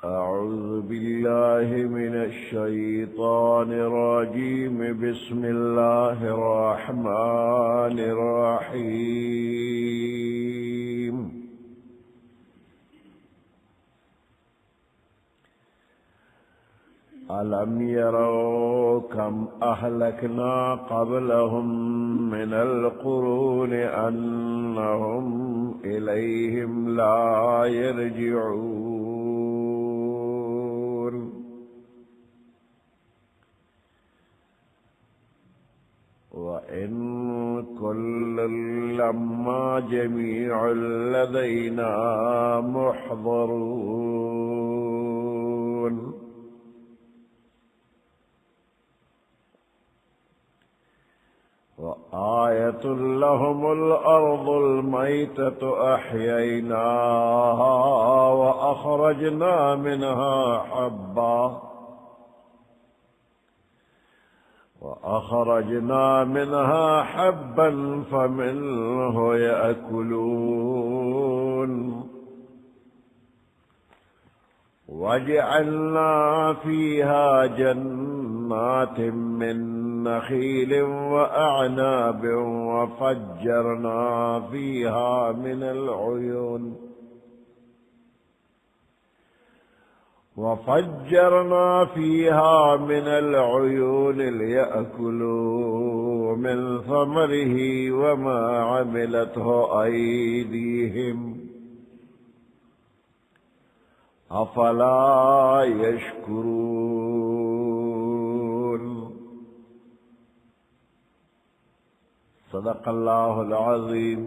أعوذ بالله من الشيطان الرجيم. بسم الله الرحمن الرحيم. ألم يروا كم أهلكنا قبلهم من القرون أنهم إليهم لا يرجعون. وإن كل لما جميع لدينا محضرون. وآية لهم الأرض الميتة أحييناها وأخرجنا منها حبا فمنه يأكلون. وجعلنا فيها جنات من نخيل وأعناب وفجرنا فيها من العيون ليأكلوا من ثمره وما عملته أيديهم أفلا يشكرون. صدق الله العظيم.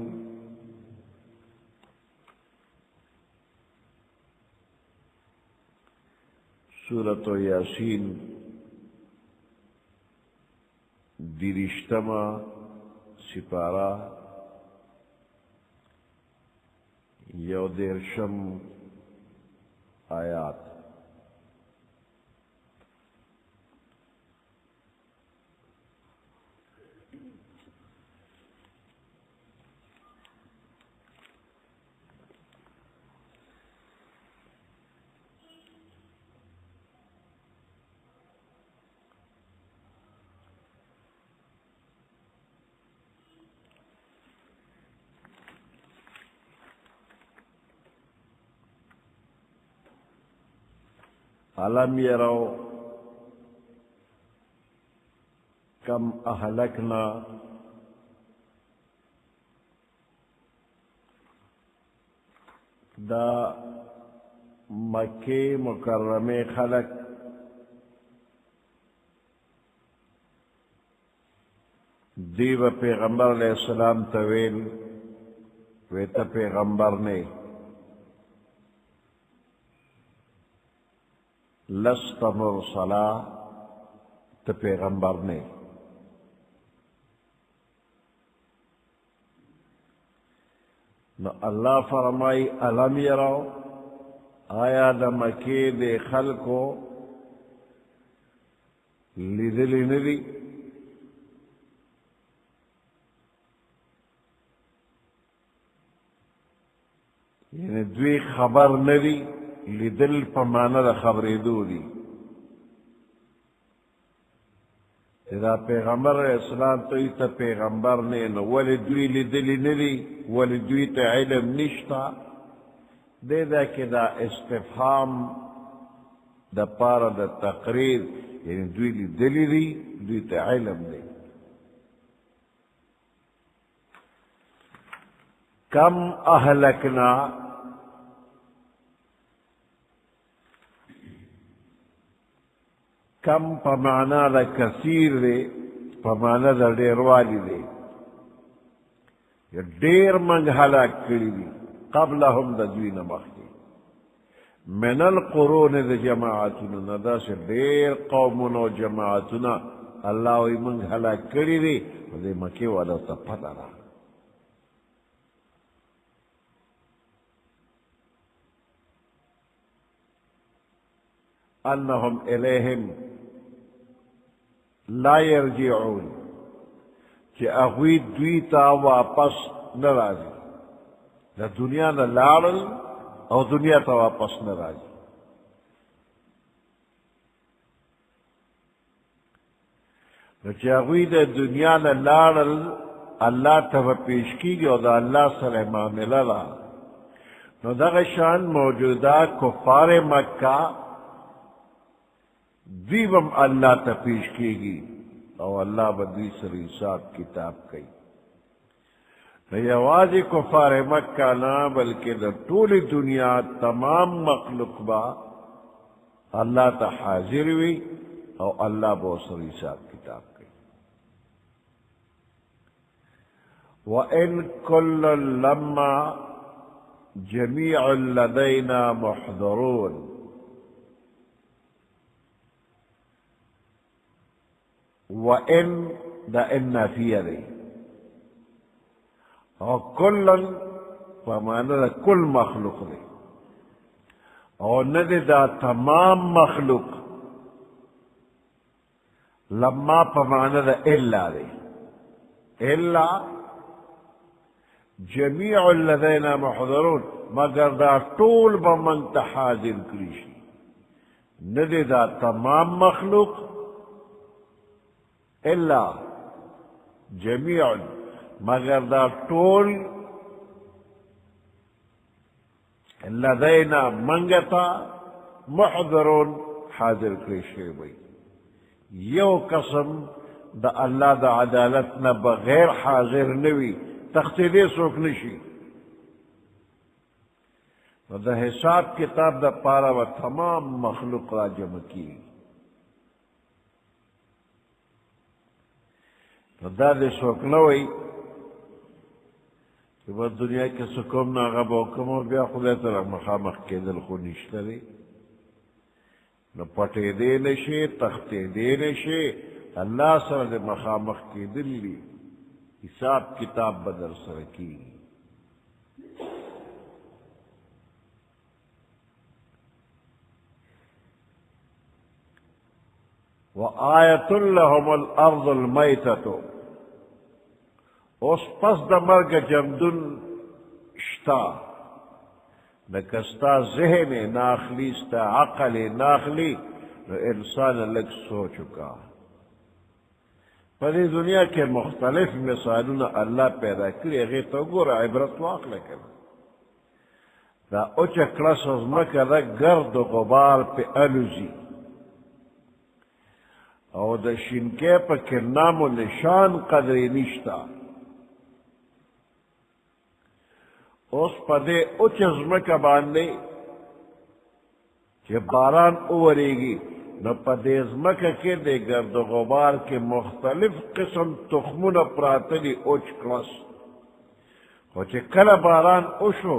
سورة یاسین دیرشتما سپارہ یو دیرشم آیات. علم يروا كم أهلكنا دا مکہ مکرمے خلق دیو پیغمبر علیہ السلام طویل ویتا پیغمبر نے لست مرسلا تو پیغمبر نے نو اللہ فرمائی علم یرو آیا دا مکی دے خلقو لیدلی ندی یعنی دوی خبر ندی لیدل پمانا دا خبری دو دی. اذا پیغمبر علیہ السلام تو ایتا پیغمبر نے نو ولی دوی لیدلی ندی ولی دوی تا علم نشتا دے دا کہ دا استفہام دا پارا دا تقریر یعنی دوی لیدلی دی دوی تا علم دی. کم اہلکنا کم پمانا دا کثیر دے پمانا دا دیر والی دے یا دیر منگ حلاک کری دی قبلهم دا دوین مخی من القرون دا جماعتنا ندا سے دیر قومنا و جماعتنا اللہ وی منگ حلاک کری دی و دے مکی والا تا پتا رہا. انہم الیہم لا یرجعون کہ اغوی دوی تا واپس نرازی دا دنیا نا لارل او دنیا تا واپس نرازی نو چې هغوی د دنیا نه لاړل الله ته به پیش کېږي او د الله سره معامله ده. نو دغه شان موجوده کفار مکه دوی بم اللہ تا پیش کی گی او اللہ بدوی سر حساب کتاب کئی. یوازی کفار مکہ نا بلکہ دا طول دنیا تمام مخلوق با اللہ تا حاضر ہوئی او اللہ بو سر حساب کتاب کئی. وَإِن كُلٌّ لَمَّا جَمِيعٌ لَدَيْنَا مُحْضَرُونَ. وَإِن دا ان نافیہ دے اور کلن فمانا دا کل مخلوق دے اور ندے دا تمام مخلوق. لما فمانا دا الا دے الا جميع الذين محضرون مگر دا طول بمن حاضر کریشی. ندے دا تمام مخلوق الا جميع مگر دا طول لدينا منگتا محضرون حاضر کریشی بھئی. یو قسم دا اللہ دا عدالتنا بغیر حاضر نوی تختی سوک نشی. دا حساب کتاب دا پارا و تمام مخلوق را جمع کی. دا دے سوک نوی کہ بس دنیا کے سکوم ناغب حکم اور بیا خدای تر مخامخ کے دل خو نشتا دے. نو پٹے دے نشے تختے دے نشے اللہ سر دے مخامخ کے دل لی حساب کتاب بدر سر کی. وآیت لهم الارض المیتۃ. اس پس دا مرگ جمدن شتا نکستا ذہن ناخلی ستا عقل ناخلی نو انسان لگ سو چکا. پدی دنیا کے مختلف مثالون اللہ پیدا کری اگے تو گور عبرت واقع لکن دا اوچا کلاس از مکہ دا گرد و غبار پہ الوزی او دا شنکے پا کرنام و نشان قدری نشتا. اس پا دے اچ ازمکہ باندے کہ باران اوورے گی نو پا دے ازمکہ کے دے گرد و غبار کے مختلف قسم تخمون پراتلی اچ کلس. خوچے کل باران اوشو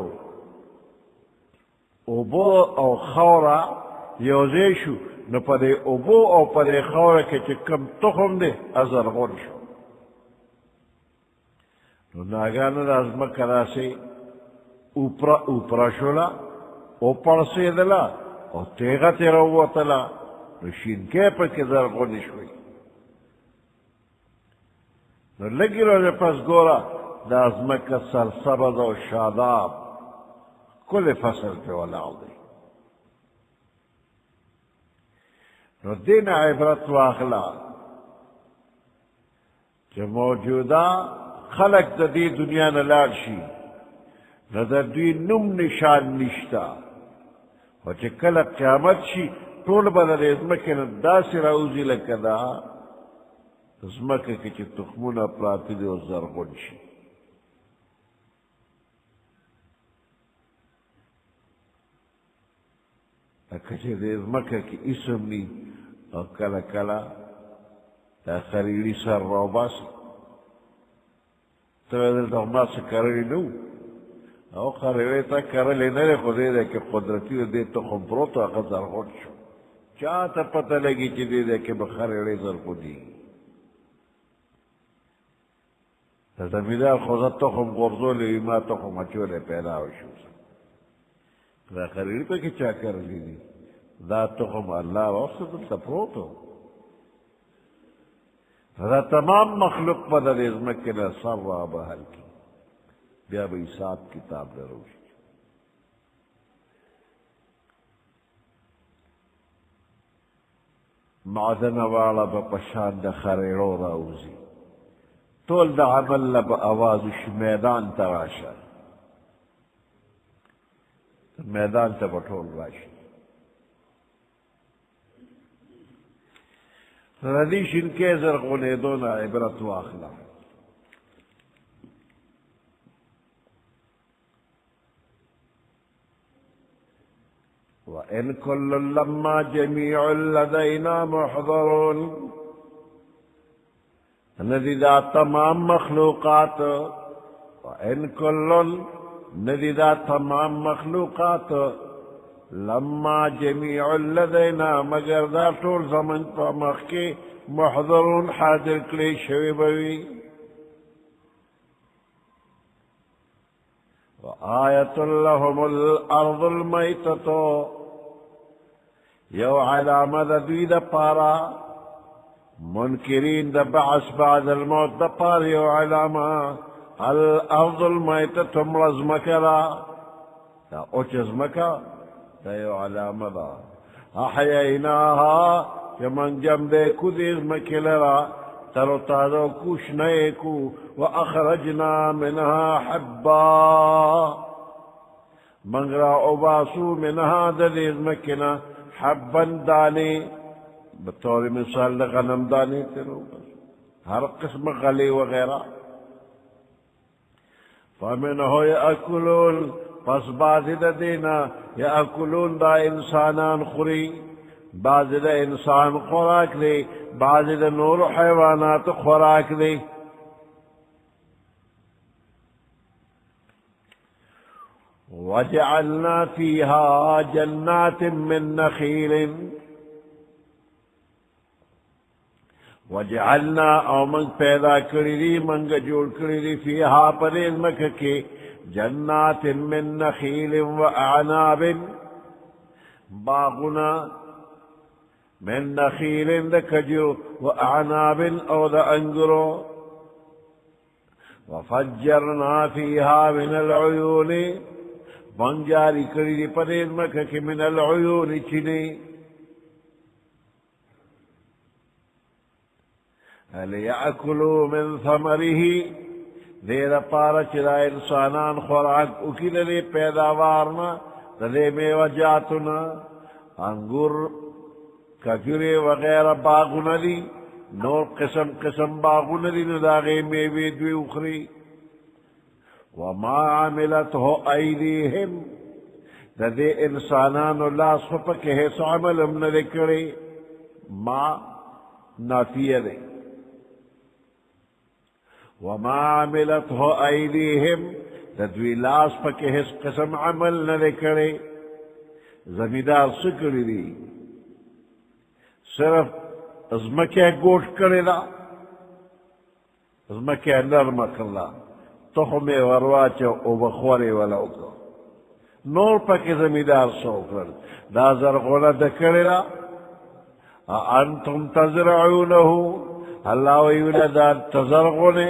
اوبو او خورا یوزے شو نو پا دے اوبو او پا دے خورا کے چکم تخم دے ازر غن شو. نو ناگانا دا ازمکہ دا سے اوپرا شولا اوپر سے دلا او تیغا تیرا وطلا نو شینکے پا کے زرغنی شوئی. نو لگی رو دے پس گورا دا ازمکہ سرسبز و شاداب کل فصل پہ ولاو دے. نو دین عبرت واخلا کہ موجودہ خلق دا دی دنیا نلال شی نو دا دوی نم نشان نشتا. و چه کل قیامت شی طول بدل ازمکن دا سی راوزی لکدا ازمکن که چه تخمون اپراتی دی و زرغن شی. اکا چه دی ازمکن که اسم نی او کلا کلا دا خریلی سر رو باسی تو دل دا ما سے کرلی نو او خریلی تا کرلی نرے خودی دے که قدرتی دے تو خمپروتو اقا زرغن شو. چاہ تا پتہ لگی چی دے که بخریلی زرغنی تا زمیدار خوزت تو خم غرزولی ما تو خم اچولی پیدا ہو شو. دا خریلی پا که چاہ کرلی دی دا تو خم اللہ وقت دلتا پروتو دا تمام مخلوق پا دا ازمکن سر را بحل کی بیا با حساب کتاب دروشی. معدن والا با پشان دا خریڑو راوزی طول دا عمل لبا آوازش میدان تراشا میدان تا بطول راشی ردیش ان کے زرغنے دونا عبرت واخلا وَإِن كُلٌّ لَمَّا جَمِيعٌ لَدَيْنَا مُحْضَرُونَ ندی دا تمام مخلوقات وَإِن كُلٌّ ندی دا تمام مخلوقات لما جميع لدينا مگر دا طول زمن پا مخی محضرون حاضر کلی شوی بوی وآیت لهم الارض المیتتو یو علامہ دا دوی دا پارا منکرین دا بعث بعد الموت دا پار یو علامہ الارض المیتتو مرز مکرا دا اوچز مکا دا یو علامہ دا احییناها کہ من جم دے کدیز مکلرا ترو تازو کوش نئے کو واخرجنا منها حبا منگرا اوباسو منها دلیز مکنا حبا دانی بطور مثال غنم دانی ترو ہر قسم غلی وغیرہ فمنه یأکلون پس بعض دا دینا یأکلون دا انسانان خوری بعض دا انسان خوراک دے بعض دا نور حیوانات خوراک دے وجعلنا فيها جنات من نخيل وجعلنا او من پیدا کری منگ جوڑ کری فيها پریز مکہ جنات من نخيل واعناب باغنا من نخيل دا کجو واعناب او دا انگرو وفجرنا فيها من العيون من جاری کری پریز مکہ من العيون چنی لِيَأْكُلُوا مِن ثَمَرِهِ دیر پارا چلا انسانان خوراک اکیل لی پیداوارنا تلے میوہ جاتنا انگور کجوری وغیرہ باغونا دی نور قسم قسم باغونا دی نداغی میوی دوی اخری وما عملته ایدیہم دے انسانان اللہ سپک حیث عملم ندکڑی ما نافیہ دے وما عملته ایدیہم تدوی لاس پکے حس قسم عمل نہ کرے زمیدار سکڑی دی صرف ازمکہ گوٹ کرے دا ازمکہ نرم کرلا تخم ورواچا او بخوری ولو کو نور پکے زمیدار سو کر دا زرغونہ دکڑے دا انتم تزرعونہو اللہ ویولا دا تزرغونے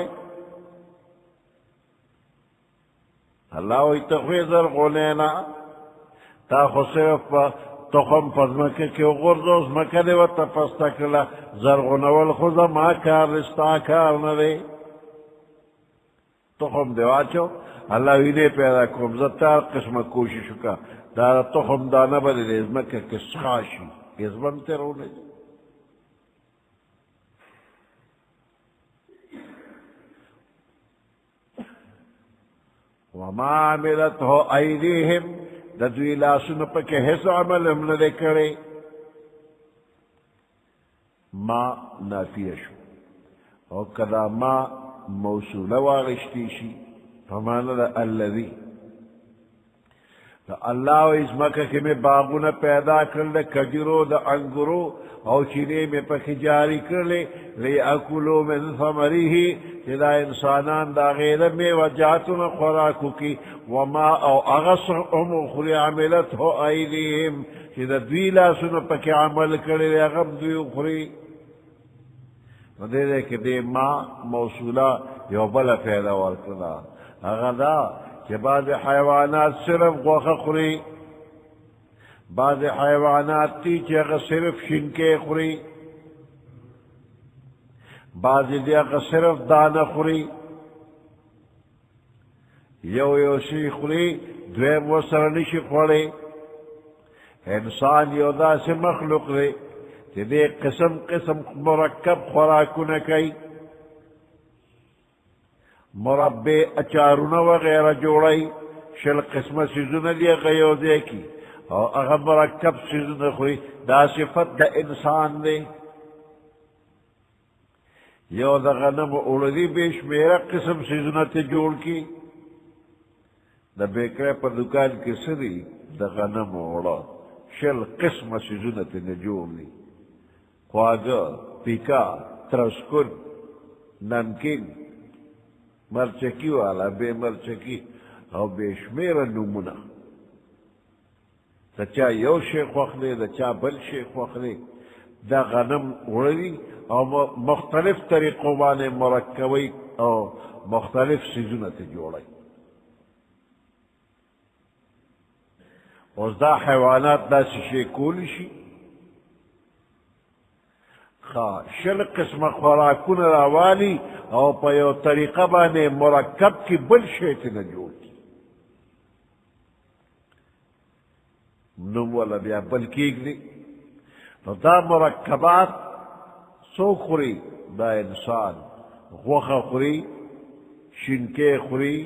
اللہ وی تخوی زرغونینا تا خصیف پا تخم پزمکہ کیو غرزوز مکنے و تپستا کلا زرغونا والخوزا ما کار رستا کار ندے تخم دیواچو اللہ وینے پیدا کم زتار قسم کوششو کا دارا تخم دانا بلی ازمکہ کس خاشی ازمن تیرونے دے وما عملته ایدیہم ددوی لاسن پکے حس عملم ندے کرے ما نافیشو او کدا ما موصول واغشتیشی فمانا دا اللذی دا اللہ و اس مکہ کے میں باغونا پیدا کر لے کجرو دا انگرو او چینے میں پکی جاری کر لے لیاکلو من ثمریہی جدا انسانان دا غیر میں وجاتنا خوراکو کی وما او اغسر امو خلی عملت ہو ایدیہم جدا دویلا سن پکی عمل کر لے اغم دوی اخری دے دے کہ دے ما موصولہ یو بلا پیدا ورکلا اغدا کہ بعض حیوانات صرف غوخ خوری بعض حیوانات تی چیغ صرف شنکے خوری بعضی دیا کا صرف دانہ خوری یو شی خوری دویم و سرنشی خوڑے انسان یو دا سے مخلوق دے کہ دے قسم قسم مرکب خوراکو نکئی مربع اچارونه وغیرہ جوڑائی شل قسم سیزونه دی غیو دے کی اور اگر مرکب سیزونه خوری دا صفت دا انسان دے یو دا غنم اولدی بیش میرا قسم سیزونه تی جوڑ کی دا بیکرے پر دکان کی سری دا غنم اولا شل قسم سیزونه تی نجوڑ دی خواگا پیکا ترسکن نمکن مرچکی والا بے مرچکی او بے شمیر نمونہ دا چا یو شیخ وخلے دا چا بل شیخ وخلے دا غنم اڑی او مختلف طریقوں بانے مرکبی او مختلف سیزونت جوڑی اور دا حیوانات دا سشے کولی شی شل قسم خوراکون راوالی او پا یو طریقہ بانے مرکب کی بل شیطی نجوڑ کی نم والا بیا بل کیگ دی دا مرکبات سو خوری دا انسان غوخ خوری شنکے خوری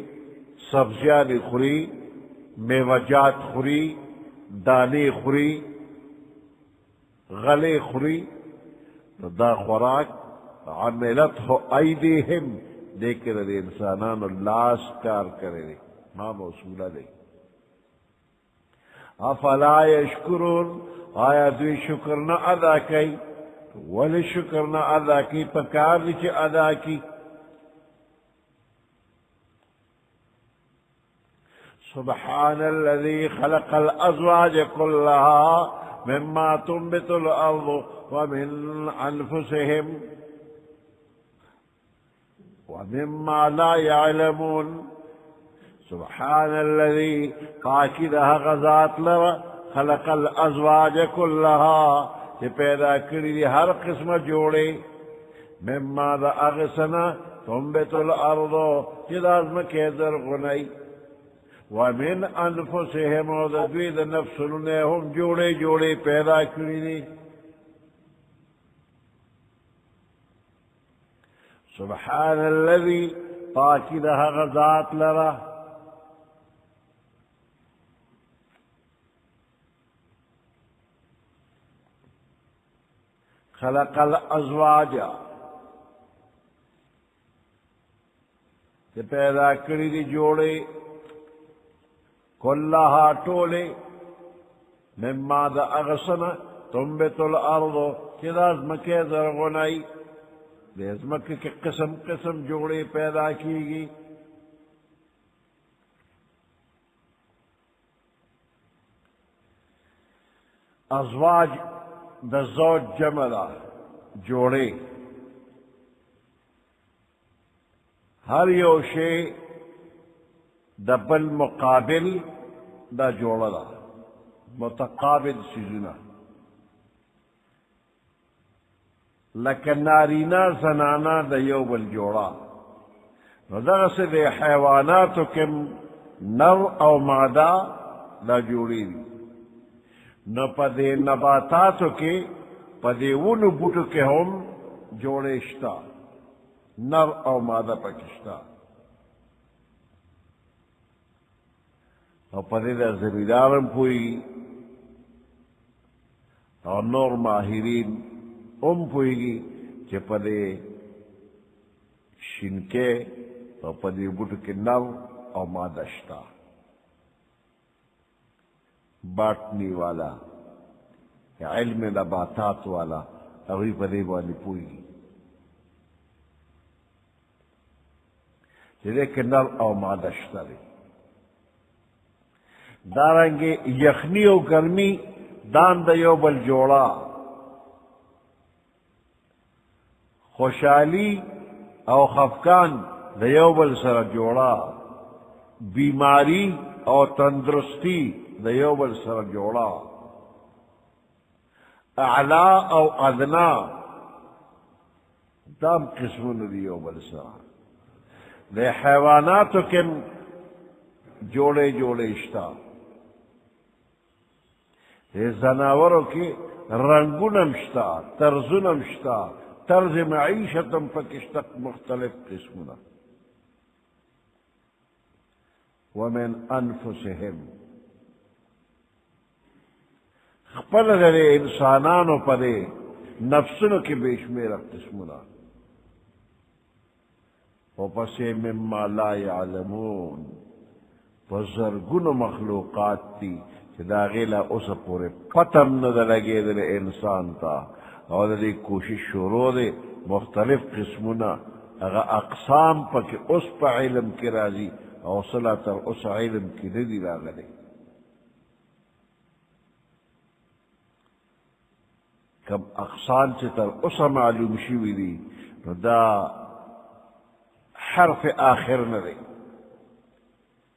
سبزیان خوری میوجات خوری دانے خوری غلے خوری دا خوراک عملت ہو ایدیہم دیکھ رہے انسانان لاس کار کرے رہے ماں موصولہ دے افلا یشکرون آیا دوی شکر نہ ادا کی ولی شکر نہ ادا کی پکار لیچے ادا کی سبحان الذي خلق الازواج كلها مما تنبت الارض ومن انفسهم ومما لا يعلمون سبحان الذي قاكدها غزات لرا خلق الازواج كلها کہ پیدا کری دی ہر قسم جوڑے مما دا اغسنا تنبت الارض کہ لازم کے در غنائی ومن انفسهم وذوی دا نفسلنهم جوڑے جوڑے پیدا کری دی سبحان الذي قاكدها غزات لرا خلق الازواج کہ پیدا کری دی جوڑے کلہا ٹولے مما دا اغسنا تنبت الارض کہ دا ازمکے درغنائی دے ازمکے کے قسم قسم جوڑے پیدا کی گی ازواج دا زوج جملہ جوڑے ہر یو شے دا بل مقابل دا جوڑا متقابل سیزنا لیکن نارینا زنانا دا یو بل جوڑا دا سے دے حیواناتو کم نر او مادہ دا جوڑی دی نہ پدے نباتاتو کے پدے ون بوٹو کے ہم جوڑے شتا نر او مادہ پکشتا اور پدے دا زمیدارم پوئی اور نور ماہرین پوئی گی کہ پدے شنکے اور پدے بوٹو کے نر او مادہ شتا باٹنی والا یا علم نباتات والا ابھی پدے والی پوئی جدے کہ نر او مادہ شترے دارنگے یخنی و گرمی دان دیو بل جوڑا خوشحالی او خفکان دیو بل سر جوڑا بیماری او تندرستی دیو بل سر جوڑا اعلا او ادنا دام قسمون دیو بلسرا دے حیواناتو کم جوڑے جوڑے اشتا دے زناورو کی رنگونم شتا طرزونم شتا طرز معیشتم پکشتا مختلف قسمنا ومن انفسهم خپل دے انسانانو پدے نفسنو کی بیشمیر قسمنا وپسے مما لا یعلمون وزرگن مخلوقات تی کہ دا غیلا اس پورے پتم نہ لگے دے انسان تا اور دی کوشش شروع دے مختلف قسمنا اگا اقسام پا کہ اس پا علم کی رازی اور صلاح تر اس علم کی ندی راغلے کم اقسام سے تر اس معلوم شوی دی دا حرف آخر نہ دے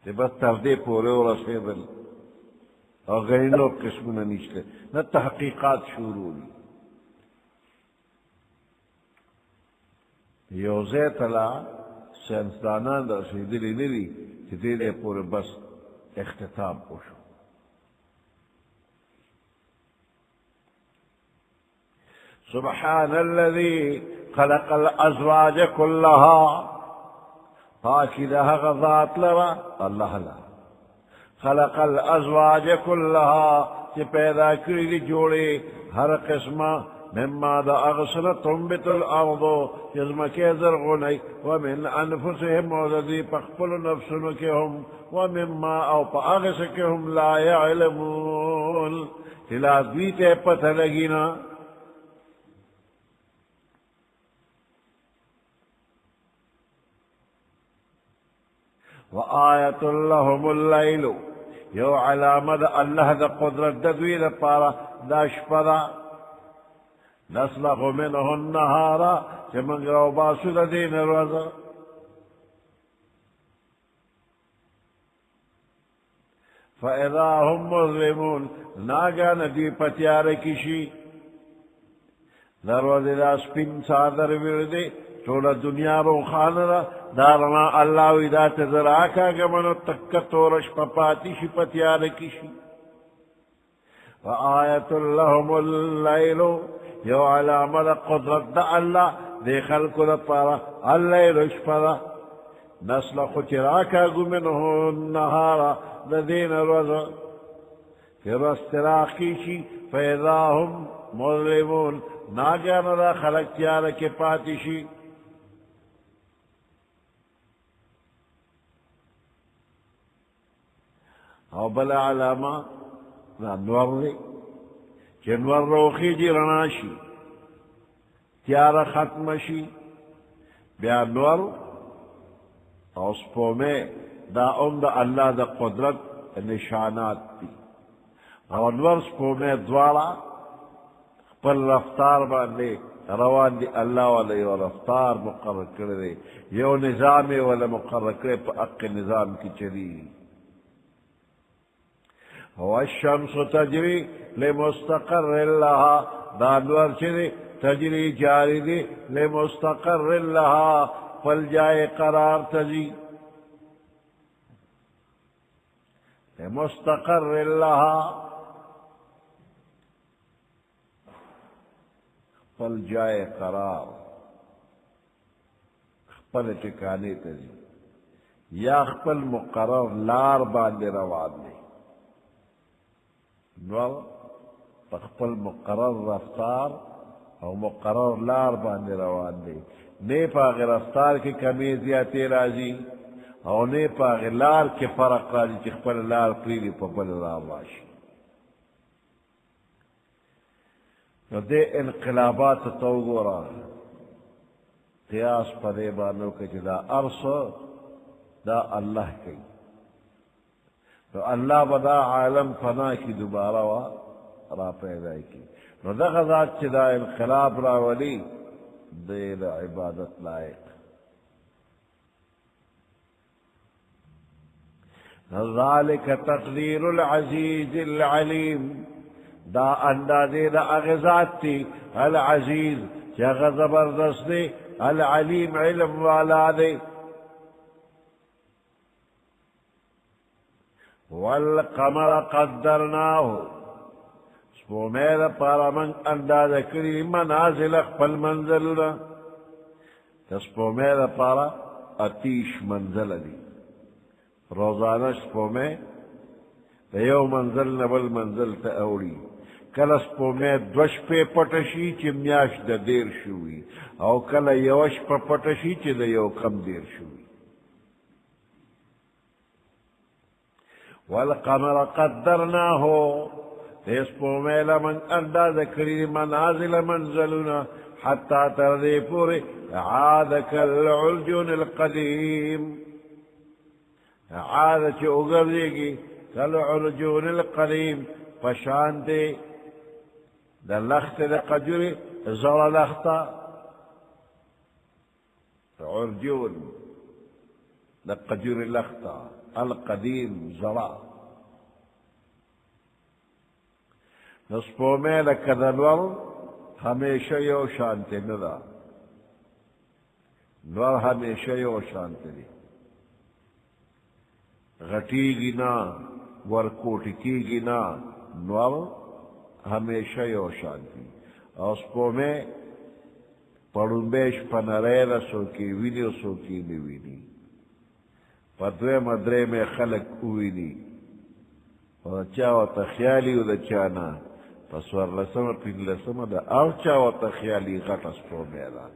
تے بس تردے پورے اور رسیدل اور غیروں قسم نہ نیچلے نہ تحقیقات شروع دی یوزے تلا سائنسدانان دا رسیدلی ندی کہ دے پورے بس اختتام پوشو سبحان الذي خلق الازواج كلها پاکی دا غذات لرا اللہ لا خلق الازواج كلها چی پیدا کری دی جوڑے ہر قسمہ مما دا اغسل تنبت الارض جزمکی زرغنی ومن انفسهم وذی پخپل نفسنکهم ومما او پا اغسکهم لا يعلمون تلا دویتے پتہ لگینا وآیت لهم اللیل یو علامت اللہ دا قدرت دوی دا پارا دا شپدا نسلخ منه النهارا چه منگرو باسو دا دین روزا فاذا هم مظلمون ناگا ندی پتیار کشی دروازے دا سپین سادر وردے چولا دنیا رو خانرا دارنا اللہ ویدا تذراکا گمنو تکتورش پپاتی شی پتیار کشی وآیت لهم اللیل یو علامت قدرت دا اللہ دے خلق دا پارا اللیل اشپدا نسل خچراکا گمنو النهارا دا دین روزا پھر استراقی شی فیضا هم مظلمون ناگانا دا خلق تیار کے پاتی شی او بلا علامہ نور دے چنور روخی جی رناشی تیارا ختم شی بیا نور او سپو میں دا دا اللہ دا قدرت نشانات تی او نور سپو میں دوارا پر رفتار باندے روان دی اللہ والا یو رفتار مقرر کردے یو نظام والا مقرر کردے پا اق نظام کی چلی والشمس تجری لمستقر لها دانور چدے تجری جاری دے لمستقر لها پل جائے قرار تجی لمستقر لها پل جائے قرار پل ٹکانے تجی یا پل مقرر لار باندے روان دے نور پخپل مقرر رفتار او مقرر لار باندے روان دے نے پاغ رفتار کی کمی زیادی رازی او نے پاغ لار کے فرق رازی چخپل لار پریلی پا بل رار راشی نو دے انقلابات توگورا قیاس پا دے بانو کہ دا عرص دا اللہ کی تو اللہ بدا عالم فنا کی دوبارہ را پیدا کی نو دا غذات چی دا انقلاب راولی دے عبادت لائق ذالک تقدیر العزیز العلیم دا اندازے دا اغذات تی العزیز چاگا زبردست دے العلیم علم والا دے والقمر قدرناہو سپومیر پارا من انداز کری منازل اقبل منزلنا سپومیر پارا اتیش منزل دی روزانہ سپومیر یو منزل نبل منزل تا اوڑی کل سپومیر دوش پہ پٹشی چی میاش دا دیر شوی او کل یوش پہ پٹشی چی دا یو کم دیر شوی والقمر قدرناہو اس پومیل من انداز کری منازل منزلنا حتی تردی پوری عاد کالعرجون القدیم عاد چی اگر دیگی کالعرجون القدیم پشانتے دا لخت دا قجوری زر لختا عرجون دا قجوری لختا القدیم زرا نسپو میں لکدنور ہمیشہ یو شانتے ندا نور ہمیشہ یو شانتے دی غٹی گی نا ورکوٹکی گی نا نور ہمیشہ یو شانتی اور سپو میں پڑنبیش پنرے رسو کی وینی سو کی نوینی پدوے مدرے میں خلق اوینی اور چاو تخیالی و دا چانا پس ورلسم پین لسم دا او چاو تخیالی غٹ اسپو میرا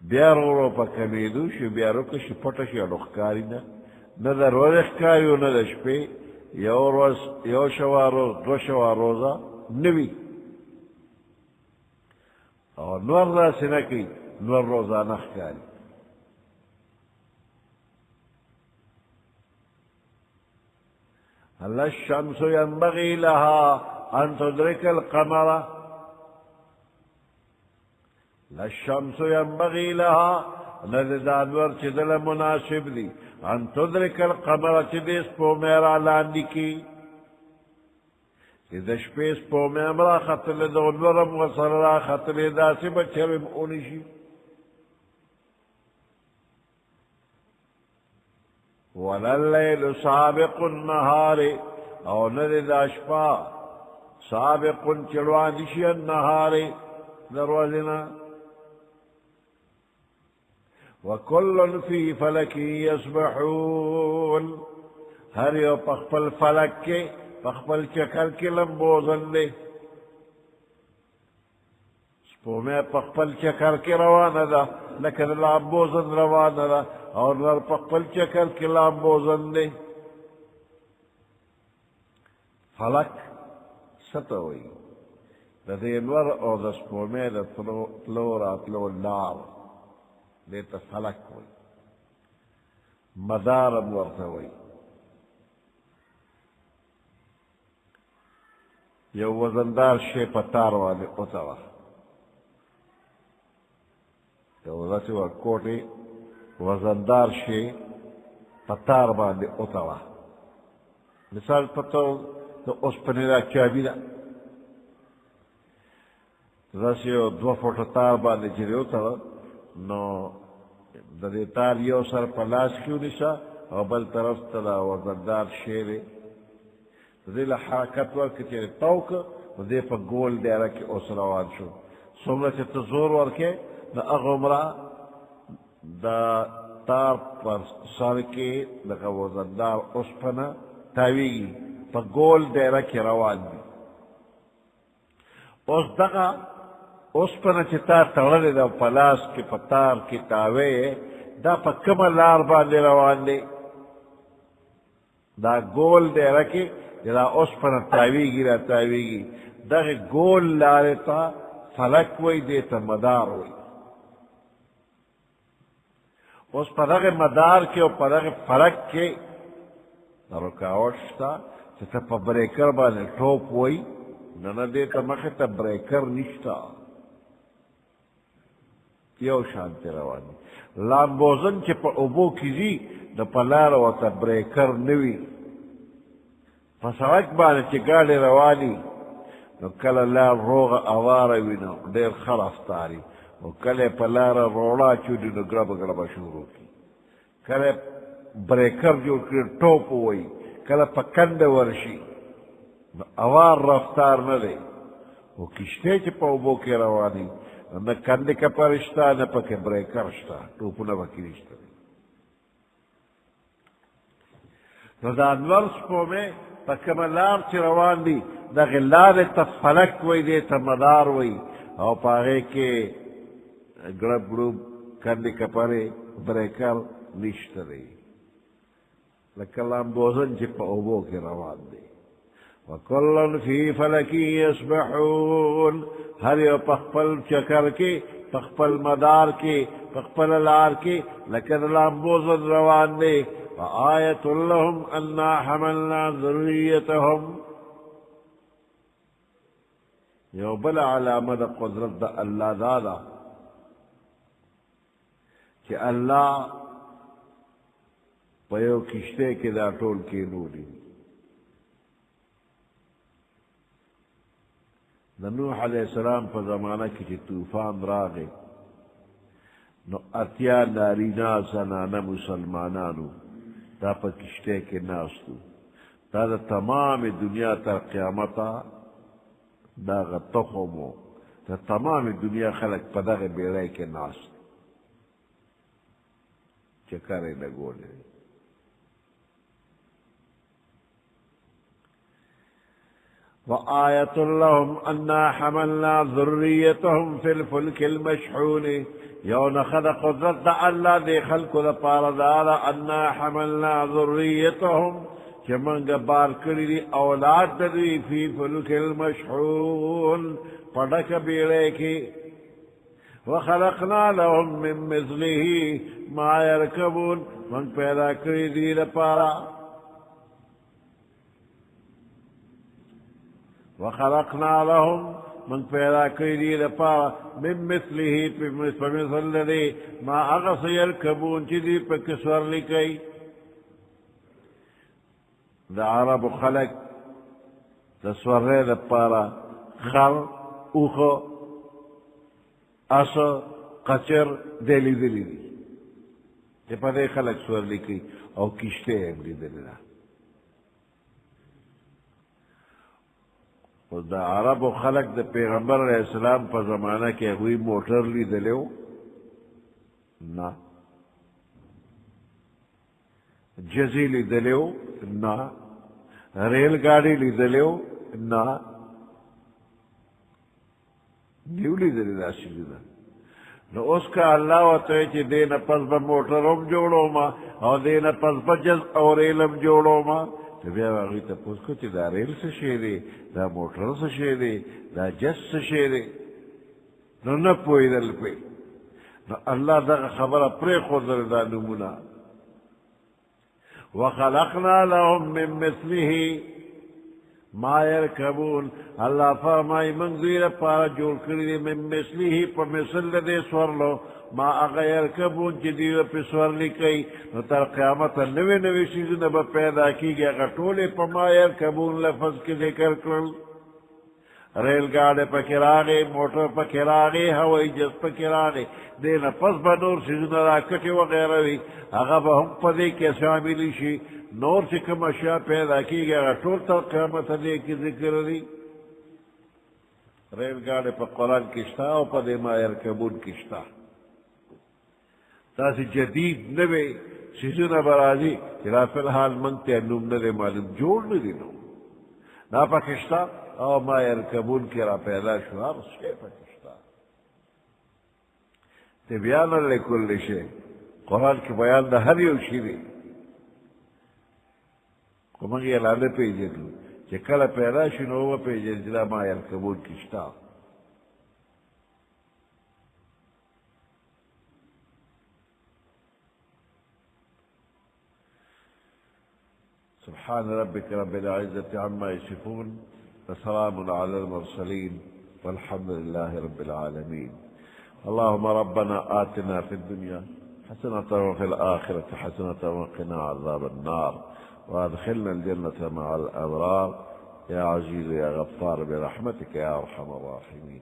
بیارو رو پا کمیدو شو بیارو کشی پتشی الوخکاری نا دا روز اخکاری و نا دا شپی یو روز یو شوا روز دو شوا روزا نوی اور نور دا سنکی نور روزا نخکاری الشمس ينبغي لها أن تدرك القمر الشمس ينبغي لها ندد أنور چدل مناسب لي أن تدرك القمر چدس پوميرا لاندكي إذا شپيس پوميرا خطل دون ورم وصر را خطل داسي بچرم اونشي ولليل سابق النهار او ندد اشپا سابق چلوانشی النهار دروازنا وكل في فلك يسبحون هر یو پخپل فلک کے پخپل چکر کے لمبوزن دے سپو میں پخپل چکر کے روانہ دا لیکن لامبوزن روانہ دا اور نر پخپل چکر کے لامبوزن دے فلک ستوئی دا دینور او دا سپو میں دا تلو راتلو لار دیتا فلک ہوئی مدارم ورتوئی یو وزندار شے پتار والے اتوا یو وزندار شے کوٹی وزندار شے پتار والے اتوا مثال پتو تو اس پنیرا چابی دا رسی یو دو فوٹ تار والے چلے اتوا نو دے تار یو سر پلاس کیوں نشا اور بل طرف تلا وزندار شیرے دے لحرکت ورکی چیرے توک دے پا گول دے رکی اس روان شو سمرا چی تزور ورکے دا اغمرا دا تار پر سر کے لگا وزندار اس پنا تاویگی پا گول دے رکی روان دی اس دقا اس پنا چی تار تغلی دا پلاس کی پتار کی تاوے دا پا کم لار باندے روان دی دا گول دے رکی دا اس پنا تاویگی را تاویگی دا گول لارتا فلک وی دیتا مدار وی اس پا دا مدار کے و پا دا فلک کے دا رکاوشتا چیتا پا بریکر بانے ٹوپ وی ننا دیتا مخیتا بریکر نشتا یو شانتی روانی لامبوزن چی پا ابو کیزی دا پلار و تا بریکر نوی فسرک بانے چی گاڑی روانی نو کل لار روغ اوار وینو دیر خرف تاری او کله په لاره روړا چودي نو ګړبه ګړبه شروع کی کله بریکر جوړ کړي ټوپ ووایي کله په کنده ورشي نو اوار رفتار نه دی او کشتۍ چې په اوبو کې رواني نه کندې کپر شته نه پکې بریکر شته ټوپونه پکې نشته نو د انور سپومې په کومه لار چې روان دي دغې لارې ته فلک وایي دې ته مدار وایي او په هغې کې ګړب ګړوب کندې کپرې بریکر نشته دی لکه لامبوزن چې په اوبو کې روان دی وکلن فی فلکی یسبحون هر یو په خپل چکر کې په خپل مدار کې په خپل لار کې لکه د لامبوزن روان دی وآیة لهم انا حملنا ذریتهم یو بل علامه د قدرت د الله دا ده چې الله په یو کشته کې دا ټول کېنولي د نوح علیہ السلام په زمانه کې چې طوفان راغی نو اتیا نارینه زنانه مسلمانانو دا په کشته کې ناستو دا د تمام دنیا تر قیامته دغه تخم و د تمام دنیا خلک په دغه بیړۍ کې ناست چکر یې لګولی وآیة لهم انا حملنا ذریتهم فی الفلک المشحون یو نخد قدرت دا اللہ دے خلقو دا پاردارا انا حملنا ذریتهم چې منگا بار کری دی اولاد دی فی فلک المشحون پڑک بیڑے کی وخلقنا لهم من مثله ما يركبون من پیدا کری دی دا پارا وخلقنا لهم من پیدا کری دی دا پارا من مثله فمثل لدی ما اغس يركبون چی دی پا کسور لکی دا عرب خلق دا سوره دا پارا خر اوخو اسو قچر دلی دلی دی چی پا دے خلق سور لکی او کشتے امری دلی دا دا عرب و خلق دا پیغمبر علیہ السلام پا زمانہ کے ہوئی موٹر لی دلیو نا جزی لی دلیو نا ریل گاڑی لی دلیو نا نیو لی دلی دا شکل دا نو اس کا اللہ وطوئے چی دینا پس با موٹرم جوڑو ما او دینا پس با جز او ریلم جوڑو ما تو بیا واقعی تا پوس کو چی دا ریل سے شیرے دا موٹر سے شیرے دا جس سے شیرے نو نپوئی دل پی نو اللہ دا خبر پری خود دا نمونا وخلقنا لهم من مثله ما يركبون اللہ فرمائی منزیر پارا جوڑ کردی من مثله پا مثل دے سورلو ما اغا يركبون چی دیو پی سورلی کئی نو تر قیامت نوی نوی چیزن با پیدا کی گیا اگر طولی پا ما يركبون لفظ کی ذکر کرل ریل گاڑی پا کراغی موٹر پا کراغی ہوائی جس پا کراغی دینا پس با نور چیزن راکٹی وغیروی اغا با ہم پا دے کے شاملی شی نور چکم اشیاء پیدا کی گیا اگر طول تر قیامت دے کی ذکر دی ریل گاڑی پا قرآن کشتا او پا دے ما يركبون کشتا تاسی جدید نوے چیزن برازی چلا فی الحال منگتے انم ندے معلوم جوڑ ندی نو نا پا کشتا او ما يركبون کی را پیدا شوار شے پا کشتا تبیانا لکل شے قرآن کی بیان دا ہر یو شیری کو منگی اعلانه پیجنو چه کل پیدا شنو و پیجن جلا ما يركبون کشتا سبحان ربك رب العزة عما يصفون وسلام على المرسلين والحمد لله رب العالمين اللهم ربنا آتنا في الدنيا حسنة وفي الآخرة حسنة وقنا عذاب النار وادخلنا الجنة مع الأبرار يا عزيز يا غفار برحمتك يا أرحم الراحمين